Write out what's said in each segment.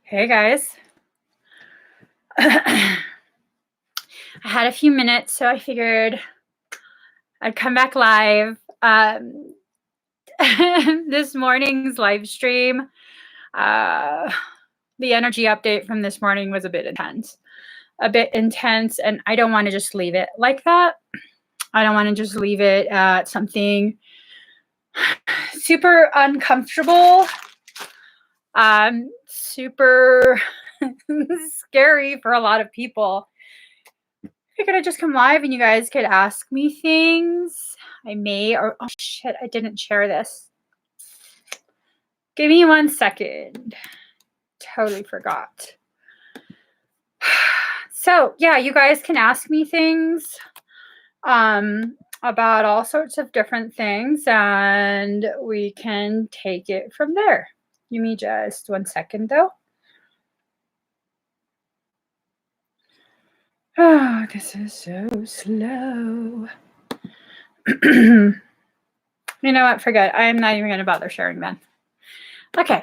Hey guys. I had a few minutes, so I figured I'd come back live. This morning's live stream, uh, the energy update from this morning was a bit intense, and I don't want to just leave it like that. I don't want to just leave it at something super uncomfortable, super scary for a lot of people. Figured I'd just come live and you guys could ask me things. I may, or oh shit, I didn't share this. Give me 1 second. Totally forgot. So yeah, you guys can ask me things about all sorts of different things, and we can take it from there. Give me just 1 second though. Oh, this is so slow. You know what? Forget. I am not even going to bother sharing then. Okay.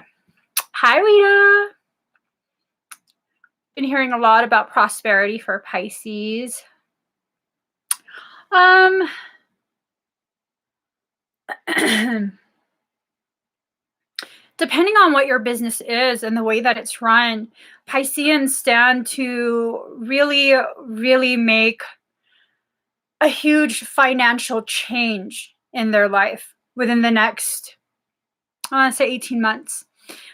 Hi, Rita. Been hearing a lot about prosperity for Pisces. Depending on what your business is and the way that it's run, Pisceans stand to really, really make a huge financial change in their life within the next, I want to say 18 months.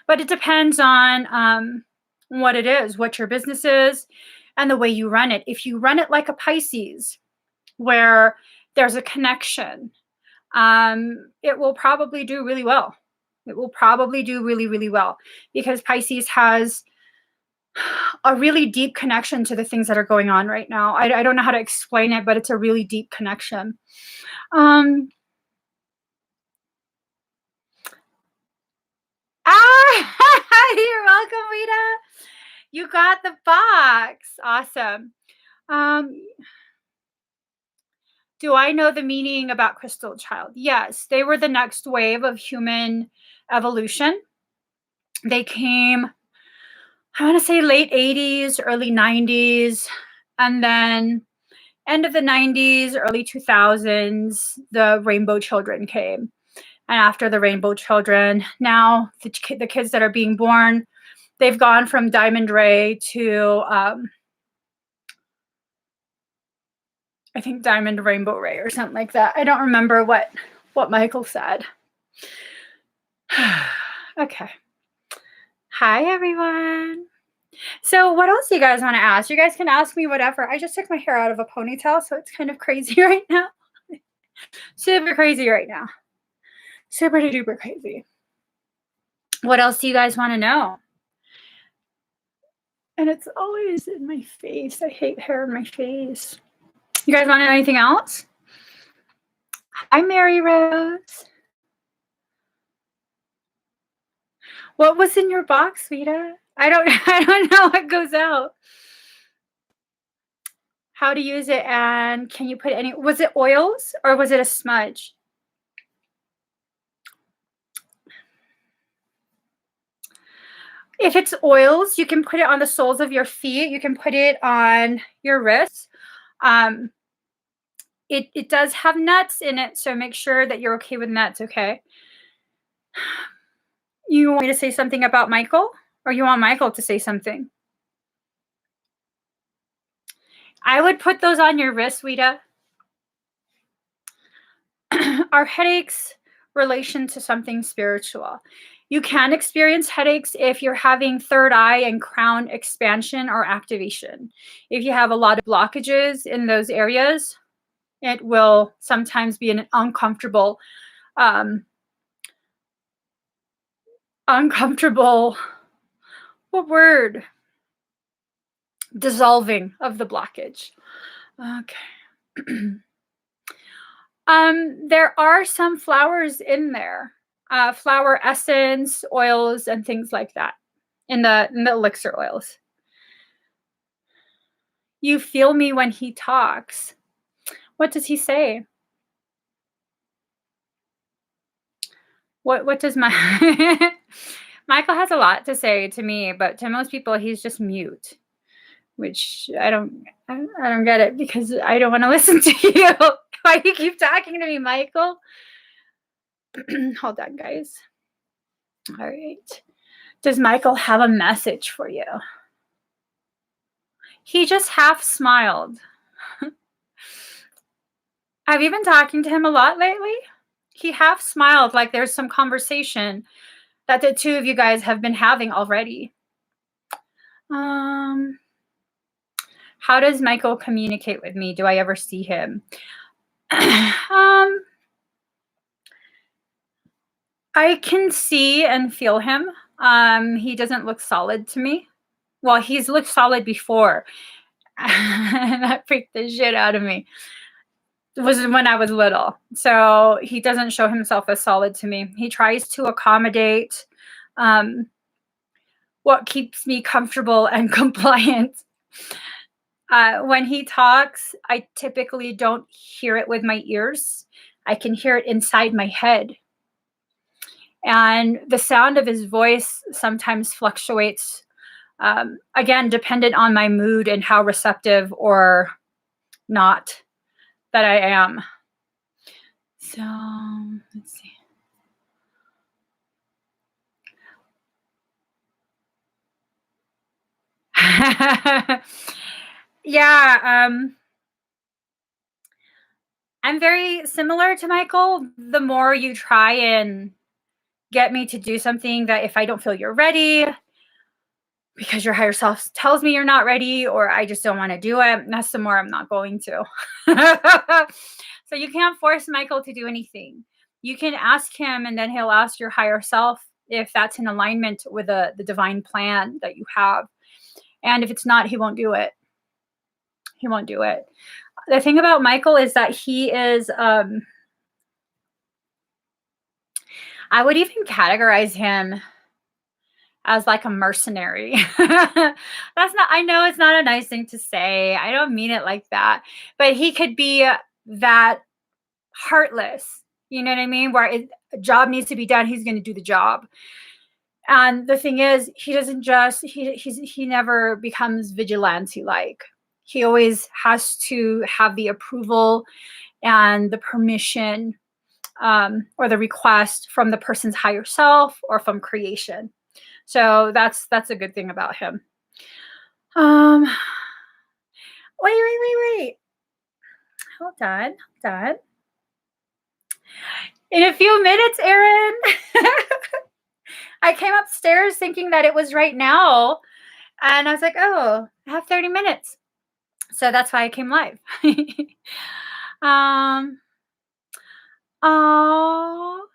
But it depends on what it is, what your business is, and the way you run it. If you run it like a Pisces, where there's a connection, it will probably do really well. It will probably do really, really well, because Pisces has a really deep connection to the things that are going on right now. I don't know how to explain it, but it's a really deep connection. You're welcome, Rita. You got the box. Awesome. Do I know the meaning about crystal child? Yes, they were the next wave of human evolution. They came, I want to say late 80s, early 90s, and then end of the 90s, early 2000s, the rainbow children came. And after the rainbow children, now the kids that are being born, they've gone from diamond ray to I think diamond rainbow ray or something like that. I don't remember what Michael said. Okay. Hi, everyone. So what else do you guys want to ask? You guys can ask me whatever. I just took my hair out of a ponytail, so it's kind of crazy right now. Super crazy right now. Super duper crazy. What else do you guys want to know? And it's always in my face. I hate hair in my face. You guys want to know anything else? Hi, Mary Rose. What was in your box, Vita? I don't know what goes out. How to use it, and can you put any, was it oils or was it a smudge? If it's oils, you can put it on the soles of your feet. You can put it on your wrists. It does have nuts in it, so make sure that you're okay with nuts, okay? You want me to say something about Michael, or you want Michael to say something? I would put those on your wrist, Rita. Are headaches relation to something spiritual? You can experience headaches if you're having third eye and crown expansion or activation. If you have a lot of blockages in those areas, it will sometimes be an uncomfortable, what word? Dissolving of the blockage. Okay. There are some flowers in there, flower essence, oils, and things like that in the elixir oils. You feel me when he talks. What does he say? What does my Michael has a lot to say to me, but to most people, he's just mute, which I don't get it because I don't want to listen to you. Why do you keep talking to me, Michael? Hold on, guys. All right. Does Michael have a message for you? He just half smiled. Have you been talking to him a lot lately? He half smiled like there's some conversation that the two of you guys have been having already. How does Michael communicate with me? Do I ever see him? I can see and feel him. He doesn't look solid to me. Well, he's looked solid before. That freaked the shit out of me. It was when I was little. So he doesn't show himself as solid to me. He tries to accommodate what keeps me comfortable and compliant. When he talks, I typically don't hear it with my ears. I can hear it inside my head. And the sound of his voice sometimes fluctuates, again, dependent on my mood and how receptive or not that I am. So, let's see. Yeah, I'm very similar to Michael. The more you try and get me to do something that if I don't feel you're ready, because your higher self tells me you're not ready, or I just don't want to do it, that's the more I'm not going to. So you can't force Michael to do anything. You can ask him, and then he'll ask your higher self if that's in alignment with the divine plan that you have. And if it's not, he won't do it. He won't do it. The thing about Michael is that he is, I would even categorize him as like a mercenary. That's not, I know it's not a nice thing to say. I don't mean it like that. But he could be that heartless. You know what I mean? Where a job needs to be done, he's going to do the job. And the thing is, he doesn't just he never becomes vigilante like. He always has to have the approval and the permission, or the request from the person's higher self or from creation. So that's a good thing about him. Wait. Hold on. In a few minutes, Aaron. I came upstairs thinking that it was right now, and I was like, oh, I have 30 minutes. So that's why I came live. Oh,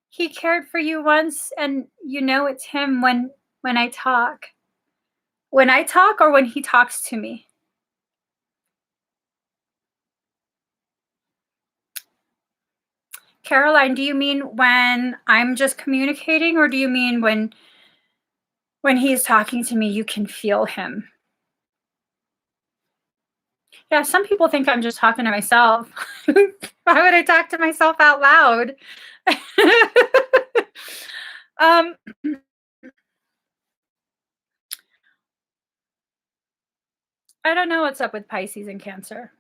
he cared for you once, and you know it's him when I talk. When I talk or when he talks to me? Caroline, do you mean when I'm just communicating, or do you mean when he's talking to me, you can feel him? Yeah, some people think I'm just talking to myself. Why would I talk to myself out loud? um, I don't know what's up with Pisces and Cancer.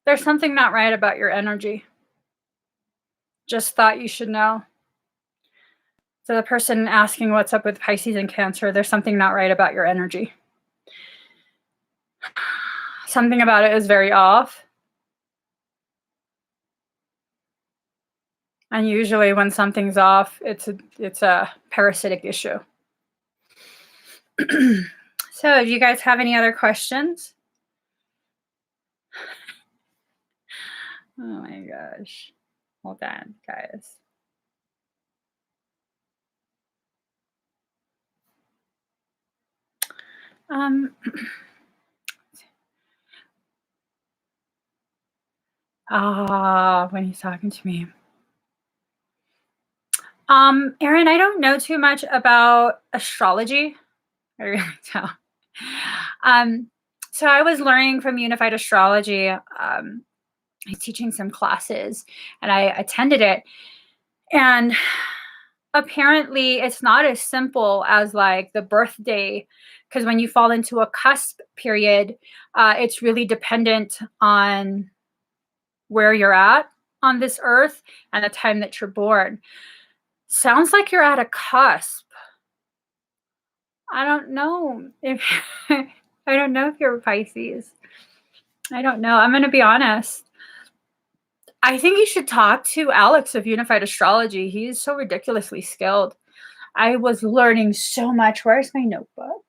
There's something not right about your energy. Just thought you should know. So the person asking what's up with Pisces and Cancer, there's something not right about your energy. Something about it is very off. And usually when something's off, it's a parasitic issue. So do you guys have any other questions? Oh my gosh. Hold on, guys. When he's talking to me. Aaron, I don't know too much about astrology. I really don't. Um, so I was learning from Unified Astrology. I was teaching some classes and I attended it. And apparently, it's not as simple as like the birthday, because when you fall into a cusp period, it's really dependent on where you're at on this earth and the time that you're born. Sounds like you're at a cusp. I don't know if I don't know if you're a Pisces. I don't know. I'm going to be honest. I think you should talk to Alex of Unified Astrology. He's so ridiculously skilled. I was learning so much. Where's my notebook?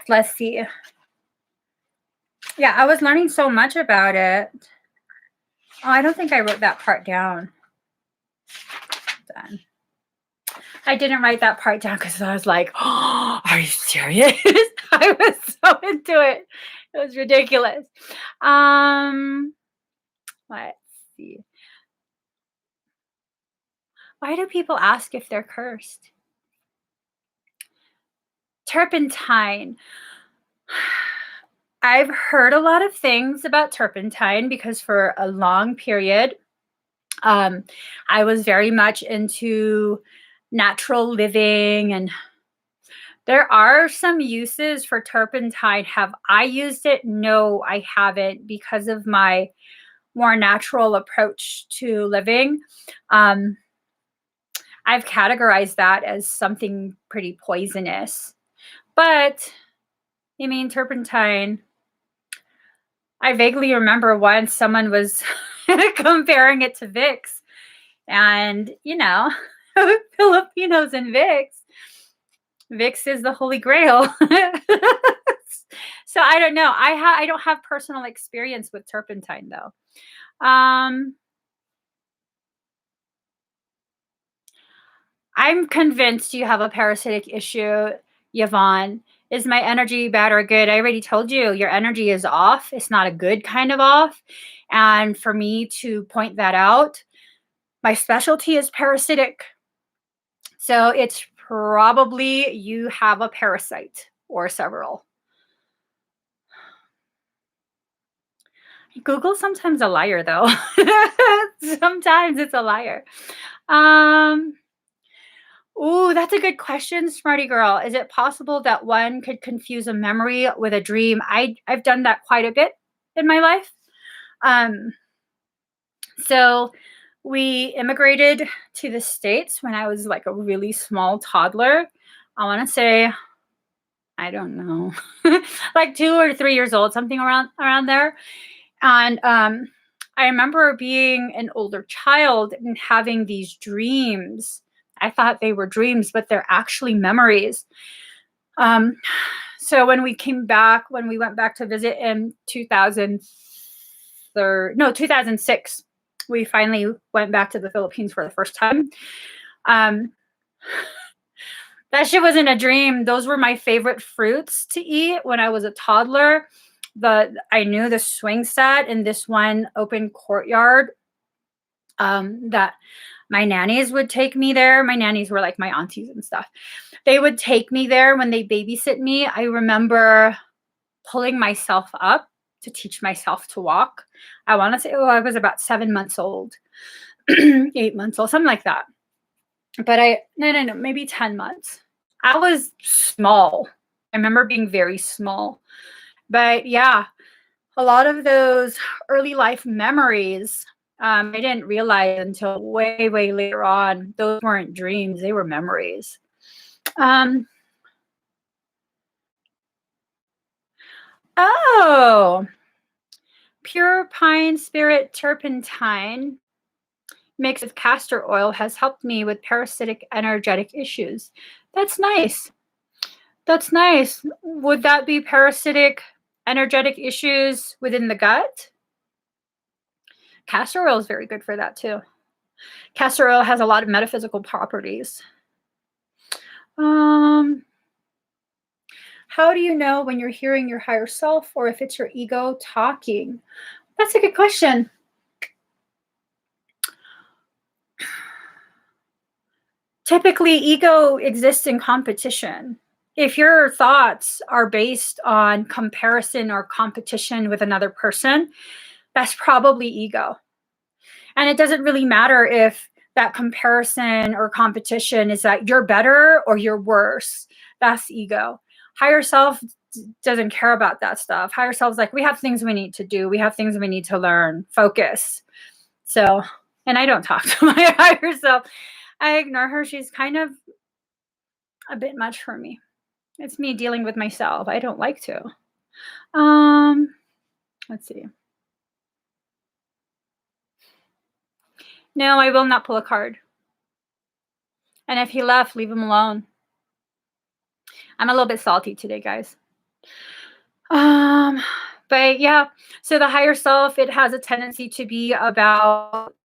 Let's see. Yeah, I was learning so much about it. Oh, I don't think I wrote that part down. Done. I didn't write that part down because I was like, oh, are you serious? I was so into it. It was ridiculous. Let's see. Why do people ask if they're cursed? Turpentine. I've heard a lot of things about turpentine because for a long period, I was very much into natural living, and there are some uses for turpentine. Have I used it? No, I haven't, because of my more natural approach to living. I've categorized that as something pretty poisonous. But I mean, turpentine, I vaguely remember once someone was comparing it to Vicks. And, Filipinos and Vicks. Vicks is the holy grail. So I don't know. I don't have personal experience with turpentine though. I'm convinced you have a parasitic issue, Yvonne. Is my energy bad or good? I already told you your energy is off. It's not a good kind of off. And for me to point that out, my specialty is parasitic. So it's probably you have a parasite or several. Google sometimes a liar though. Sometimes it's a liar. Ooh, that's a good question, smarty girl. Is it possible that one could confuse a memory with a dream? I've done that quite a bit in my life. Um, so we immigrated to the States when I was like a really small toddler. I want to say, I don't know, like 2 or 3 years old, something around there. And I remember being an older child and having these dreams. I thought they were dreams, but they're actually memories. So when we went back to visit in 2006, we finally went back to the Philippines for the first time. That shit wasn't a dream. Those were my favorite fruits to eat when I was a toddler. I knew the swing set in this one open courtyard that my nannies would take me there. My nannies were like my aunties and stuff. They would take me there when they babysit me. I remember pulling myself up to teach myself to walk. I want to say, I was about 7 months old, 8 months old, something like that. But no, maybe 10 months. I was small. I remember being very small. But yeah, a lot of those early life memories, I didn't realize until way, way later on. Those weren't dreams, they were memories. Oh, pure pine spirit turpentine mixed with castor oil has helped me with parasitic energetic issues. That's nice. That's nice. Would that be parasitic energetic issues within the gut? Castor oil is very good for that too. Castor oil has a lot of metaphysical properties. How do you know when you're hearing your higher self or if it's your ego talking? That's a good question. Typically, ego exists in competition. If your thoughts are based on comparison or competition with another person, that's probably ego. And it doesn't really matter if that comparison or competition is that you're better or you're worse. That's ego. Higher self doesn't care about that stuff. Higher self's like, we have things we need to do. We have things we need to learn. Focus. So, and I don't talk to my higher self. I ignore her. She's kind of a bit much for me. It's me dealing with myself. I don't like to. Let's see. No, I will not pull a card. And if he left, leave him alone. I'm a little bit salty today, guys. But yeah, so the higher self, it has a tendency to be about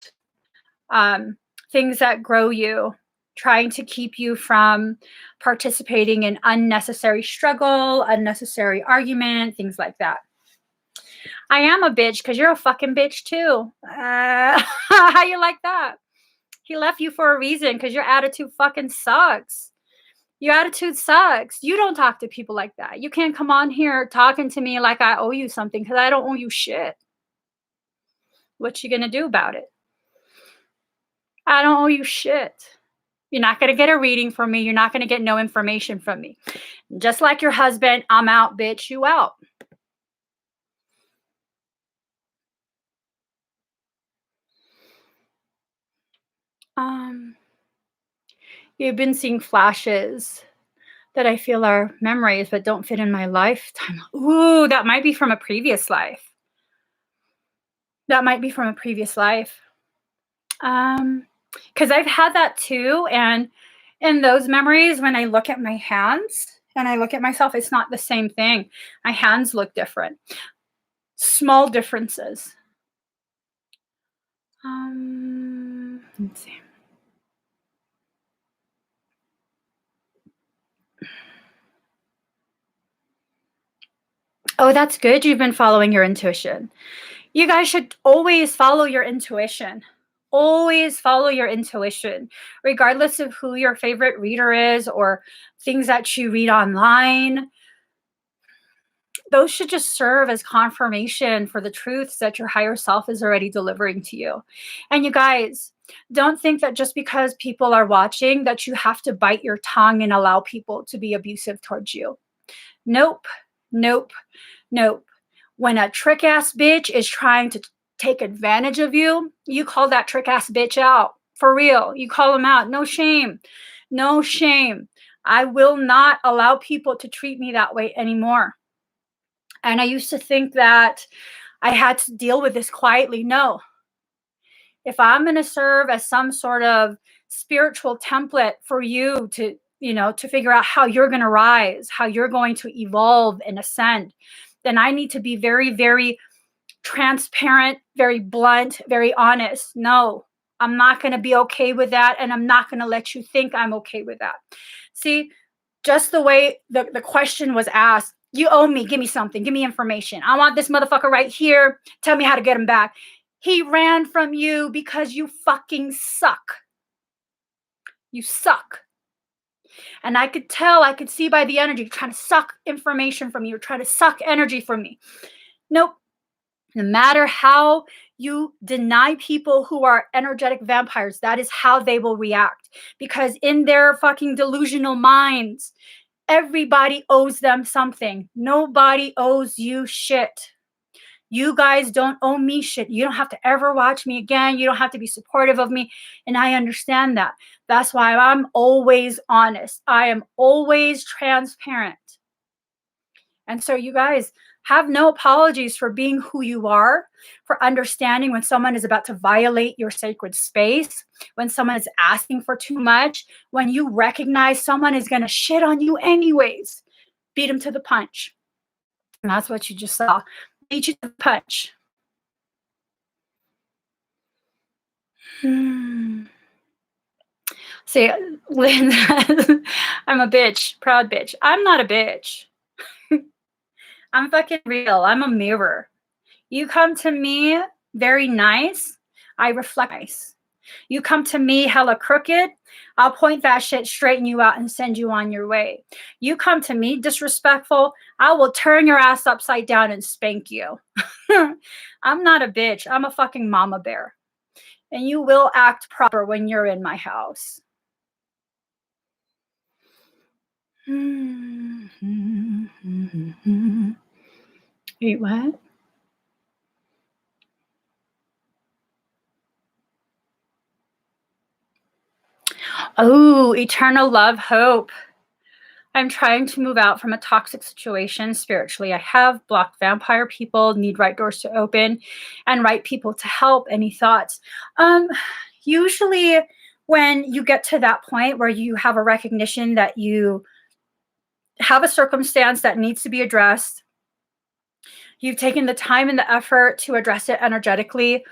things that grow you, trying to keep you from participating in unnecessary struggle, unnecessary argument, things like that. I am a bitch because you're a fucking bitch too. How you like that? He left you for a reason because your attitude fucking sucks. Your attitude sucks. You don't talk to people like that. You can't come on here talking to me like I owe you something because I don't owe you shit. What you gonna do about it? I don't owe you shit. You're not gonna get a reading from me. You're not gonna get no information from me. Just like your husband, I'm out, bitch. You out. You've been seeing flashes that I feel are memories but don't fit in my lifetime. Ooh, that might be from a previous life. That might be from a previous life. Because I've had that too. And in those memories, when I look at my hands and I look at myself, it's not the same thing. My hands look different. Small differences. Let's see. Oh, that's good. You've been following your intuition. You guys should always follow your intuition. Always follow your intuition, regardless of who your favorite reader is or things that you read online. Those should just serve as confirmation for the truths that your higher self is already delivering to you. And you guys, don't think that just because people are watching that you have to bite your tongue and allow people to be abusive towards you. Nope, nope, nope. When a trick ass bitch is trying to take advantage of you, you call that trick ass bitch out. For real. You call them out. No shame. No shame. I will not allow people to treat me that way anymore. And I used to think that I had to deal with this quietly. No. If I'm going to serve as some sort of spiritual template for you to, to figure out how you're going to rise, how you're going to evolve and ascend, then I need to be very, very transparent, very blunt, very honest. No, I'm not going to be okay with that. And I'm not going to let you think I'm okay with that. See, just the way the question was asked, you owe me, give me something, give me information. I want this motherfucker right here. Tell me how to get him back. He ran from you because you fucking suck. You suck. And I could tell, I could see by the energy, you're trying to suck information from me. You're trying to suck energy from me. Nope. No matter how you deny people who are energetic vampires, that is how they will react. Because in their fucking delusional minds, everybody owes them something. Nobody owes you shit. You guys don't owe me shit. You don't have to ever watch me again. You don't have to be supportive of me. And I understand that. That's why I'm always honest. I am always transparent. And so you guys have no apologies for being who you are, for understanding when someone is about to violate your sacred space, when someone is asking for too much, when you recognize someone is going to shit on you anyways. Beat them to the punch. And that's what you just saw. Beat you to the punch. See, Lynn, I'm a bitch, proud bitch. I'm not a bitch. I'm fucking real. I'm a mirror. You come to me very nice. I reflect nice. You come to me hella crooked, I'll point that shit, straighten you out, and send you on your way. You come to me disrespectful, I will turn your ass upside down and spank you. I'm not a bitch. I'm a fucking mama bear. And you will act proper when you're in my house. Wait, what? Oh, eternal love, hope. I'm trying to move out from a toxic situation spiritually. I have blocked vampire people, need right doors to open, and right people to help. Any thoughts? Usually, when you get to that point where you have a recognition that you have a circumstance that needs to be addressed, you've taken the time and the effort to address it energetically,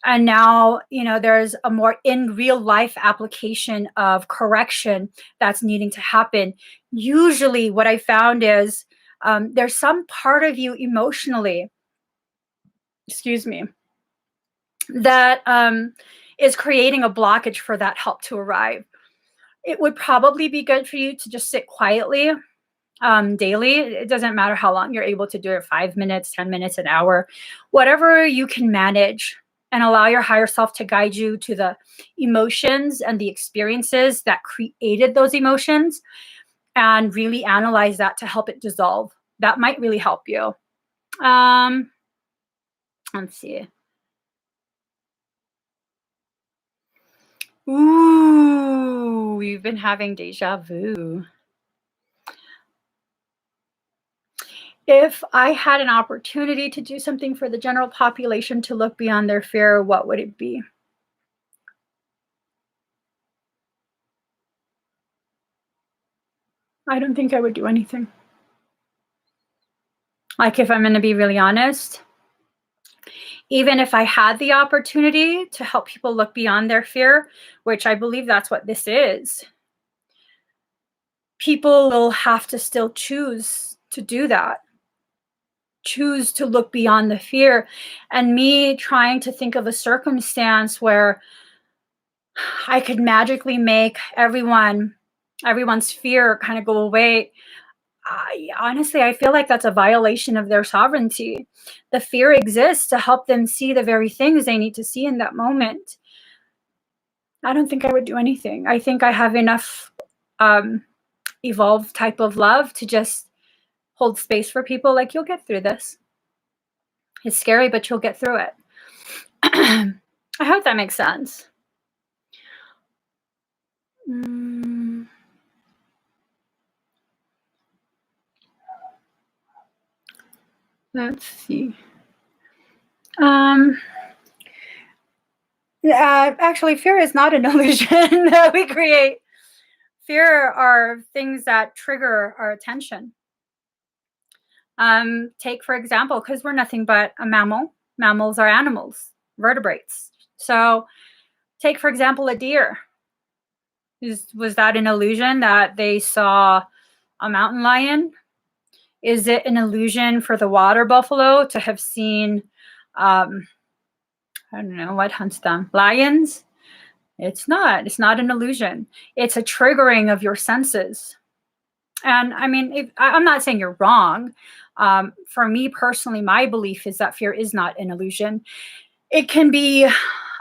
and now there's a more in real life application of correction that's needing to happen. Usually what I found is there's some part of you emotionally, excuse me, that is creating a blockage for that help to arrive. It would probably be good for you to just sit quietly daily. It doesn't matter how long you're able to do it, 5 minutes, 10 minutes, an hour, whatever you can manage, and allow your higher self to guide you to the emotions and the experiences that created those emotions, and really analyze that to help it dissolve. That might really help you. Let's see. Ooh, we've been having deja vu. If I had an opportunity to do something for the general population to look beyond their fear, what would it be? I don't think I would do anything. Like, if I'm going to be really honest, even if I had the opportunity to help people look beyond their fear, which I believe that's what this is, people will have to still choose to do that, choose to look beyond the fear. And me trying to think of a circumstance where I could magically make everyone's fear kind of go away. I feel like that's a violation of their sovereignty. The fear exists to help them see the very things they need to see in that moment. I don't think I would do anything. I think I have enough evolved type of love to just hold space for people. Like, you'll get through this. It's scary, but you'll get through it. I hope that makes sense. Let's see. Actually, fear is not an illusion that we create. Fear are things that trigger our attention. Take, for example, because we're nothing but a mammal. Mammals are animals, vertebrates. So take, for example, a deer. Was that an illusion that they saw a mountain lion? Is it an illusion for the water buffalo to have seen, I don't know, what hunts them? Lions? It's not. It's not an illusion. It's a triggering of your senses. And I mean, I'm not saying you're wrong. For me personally, my belief is that fear is not an illusion. It can be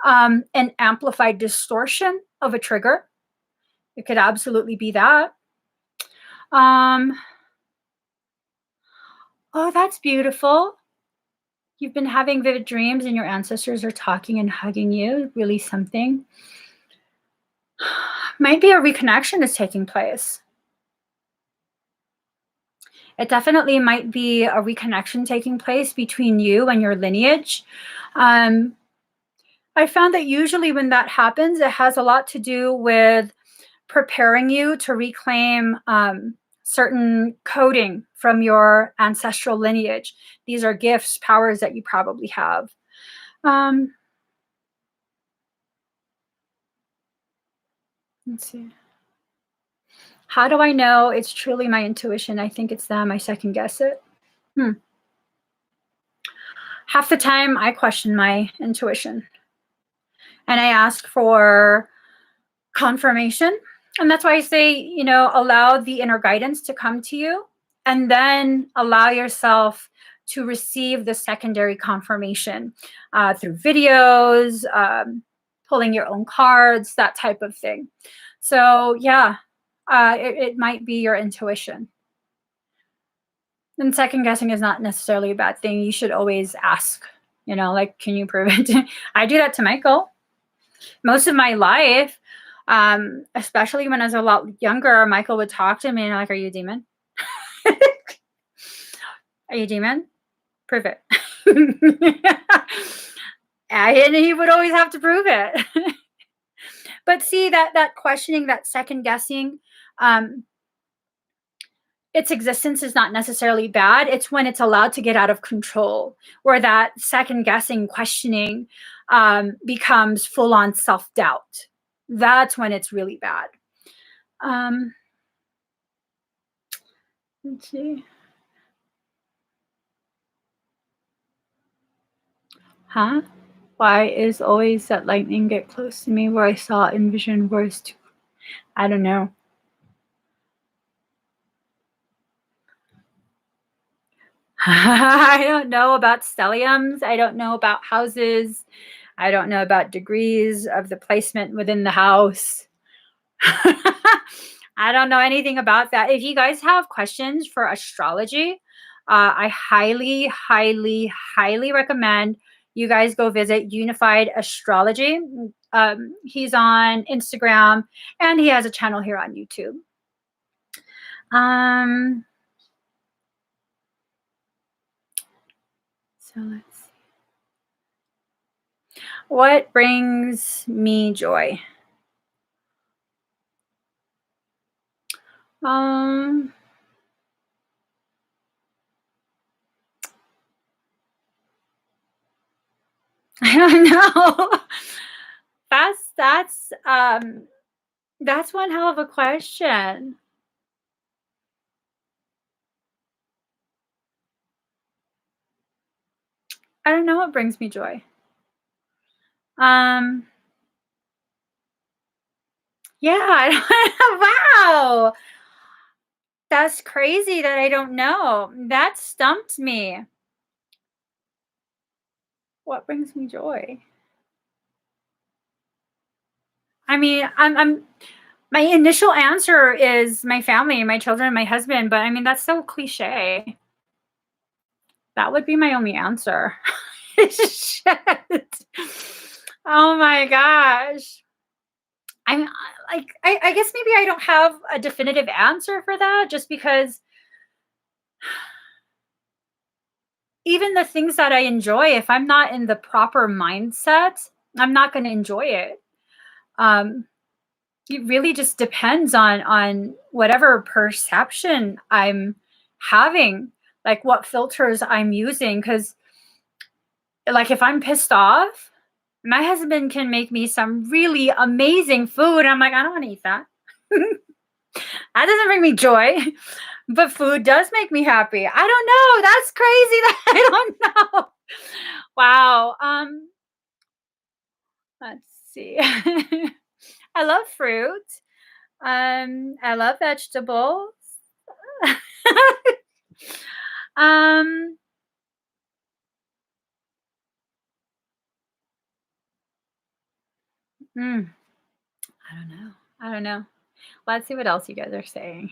an amplified distortion of a trigger. It could absolutely be that. Oh, that's beautiful. You've been having vivid dreams and your ancestors are talking and hugging you. Really something. Might be a reconnection is taking place. It definitely might be a reconnection taking place between you and your lineage. I found that usually when that happens, it has a lot to do with preparing you to reclaim certain coding from your ancestral lineage. These are gifts, powers that you probably have. Let's see. How do I know it's truly my intuition? I think it's them. I second guess it. Half the time I question my intuition. and I ask for confirmation. And that's why I say, allow the inner guidance to come to you and then allow yourself to receive the secondary confirmation through videos, pulling your own cards, that type of thing. So, yeah, it might be your intuition. And second guessing is not necessarily a bad thing. You should always ask, like, can you prove it? I do that to Michael most of my life. Especially when I was a lot younger, Michael would talk to me and like, are you a demon? Are you a demon? Prove it. And he would always have to prove it. But see, that questioning, that second guessing, um, its existence is not necessarily bad. It's when it's allowed to get out of control, where that second guessing, questioning becomes full on self doubt. That's when it's really bad. Um, let's see. Huh? Why is always that lightning get close to me where I saw envision words too? I don't know. I don't know about stelliums. I don't know about houses. I don't know about degrees of the placement within the house. I don't know anything about that. If you guys have questions for astrology, I highly, highly, highly recommend you guys go visit Unified Astrology. He's on Instagram and he has a channel here on YouTube. Um, so let's see. What brings me joy? Um, I don't know. That's one hell of a question. I don't know what brings me joy. Um, yeah, wow. That's crazy that I don't know. That stumped me. What brings me joy? I mean, I'm my initial answer is my family, my children, my husband, but I mean that's so cliche. That would be my only answer. Shit. Oh my gosh. I'm like I guess maybe I don't have a definitive answer for that just because even the things that I enjoy, if I'm not in the proper mindset, I'm not going to enjoy it. Um, it really just depends on whatever perception I'm having, like what filters I'm using. Because, like, if I'm pissed off, my husband can make me some really amazing food. I'm like, I don't want to eat that. That doesn't bring me joy, but food does make me happy. I don't know. That's crazy that I don't know. Wow. Let's see. I love fruit. I love vegetables. um, mm, I don't know. I don't know. Let's see what else you guys are saying.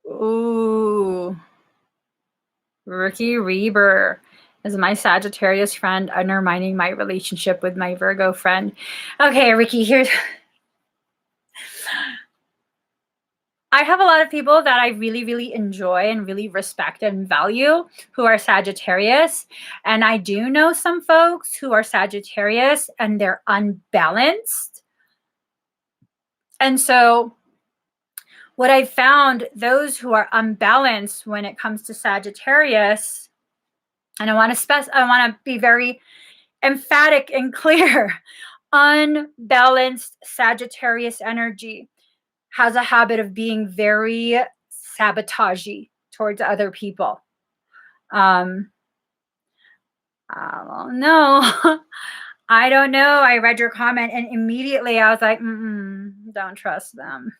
Ooh, Rookie Reber is my Sagittarius friend undermining my relationship with my Virgo friend. Okay, Ricky, here's I have a lot of people that I really, really enjoy and really respect and value who are Sagittarius. And I do know some folks who are Sagittarius and they're unbalanced. And so, what I found, those who are unbalanced when it comes to Sagittarius, and I want to be very emphatic and clear. Unbalanced Sagittarius energy has a habit of being very sabotagey towards other people. Um, Well, no. I don't know. I read your comment and immediately I was like, don't trust them.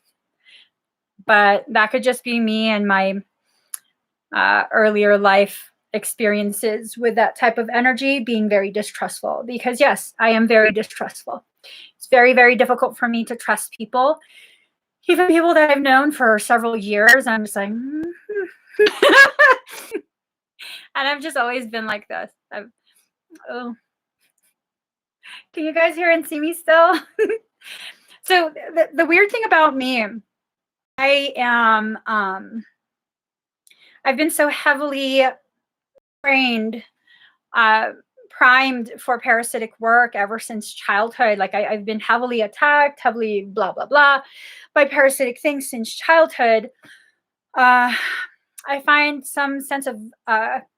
But that could just be me and my earlier life experiences with that type of energy being very distrustful. Because, yes, I am very distrustful. It's very, very difficult for me to trust people, even people that I've known for several years. I'm just like, and I've just always been like this. Oh, can you guys hear and see me still? So the weird thing about me, I am I've been so heavily trained, uh, primed for parasitic work ever since childhood. Like I've been heavily attacked, heavily blah blah blah by parasitic things since childhood. Uh, I find some sense of at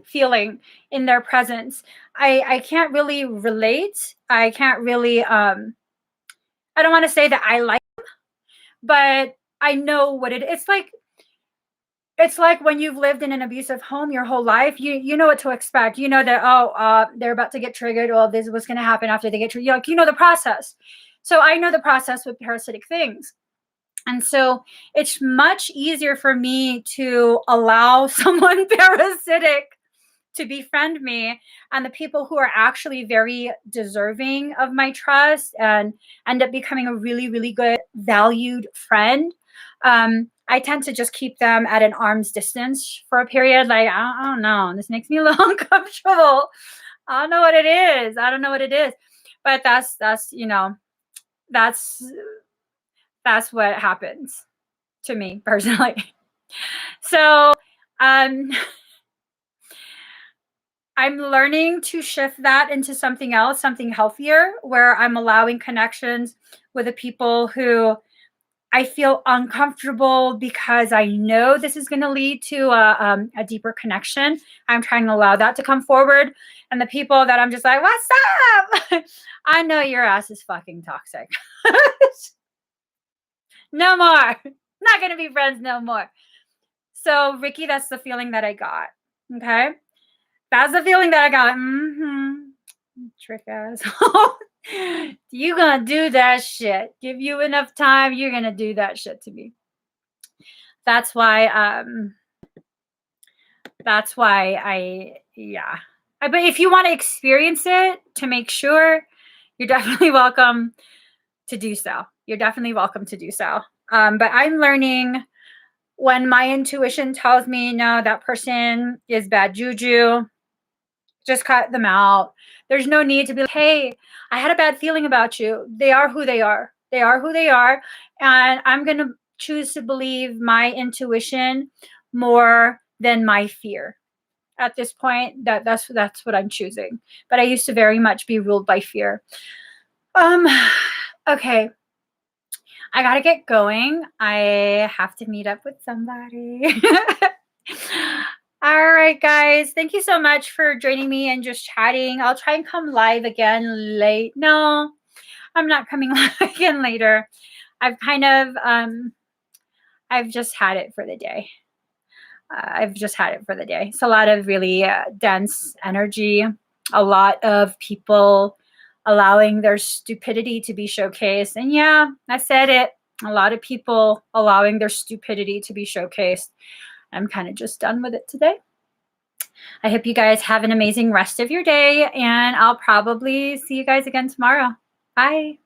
feeling in their presence. I can't really relate. I can't really I don't want to say that I like, but I know what it's like when you've lived in an abusive home your whole life, you know what to expect. You know that, oh, they're about to get triggered. Oh, this is what's going to happen after they get triggered. Like, you know the process. So I know the process with parasitic things. And so it's much easier for me to allow someone parasitic to befriend me, and the people who are actually very deserving of my trust and end up becoming a really, really good, valued friend. I tend to just keep them at an arm's distance for a period. Like, I don't know. This makes me a little uncomfortable. I don't know what it is. I don't know what it is. But that's that's what happens to me personally. So um I'm learning to shift that into something else, something healthier, where I'm allowing connections with the people who I feel uncomfortable because I know this is going to lead to a deeper connection. I'm trying to allow that to come forward. And the people that I'm just like, what's up? I know your ass is fucking toxic. No more. Not going to be friends no more. So, Ricky, that's the feeling that I got. Okay. That's the feeling that I got. Trick ass. You gonna do that shit. Give you enough time, you're gonna do that shit to me. That's why yeah. But if you want to experience it to make sure, you're definitely welcome to do so. You're definitely welcome to do so. But I'm learning when my intuition tells me, no, that person is bad juju, just cut them out. There's no need to be like, hey, I had a bad feeling about you. They are who they are. They are who they are. And I'm going to choose to believe my intuition more than my fear. At this point, that's what I'm choosing. But I used to very much be ruled by fear. Okay. I got to get going. I have to meet up with somebody. All right, guys. Thank you so much for joining me and just chatting. I'll try and come live again late. No, I'm not coming live again later. I've kind of, I've just had it for the day. I've just had it for the day. It's a lot of really dense energy, a lot of people allowing their stupidity to be showcased. And yeah, I said it. A lot of people allowing their stupidity to be showcased. I'm kind of just done with it today. I hope you guys have an amazing rest of your day, and I'll probably see you guys again tomorrow. Bye.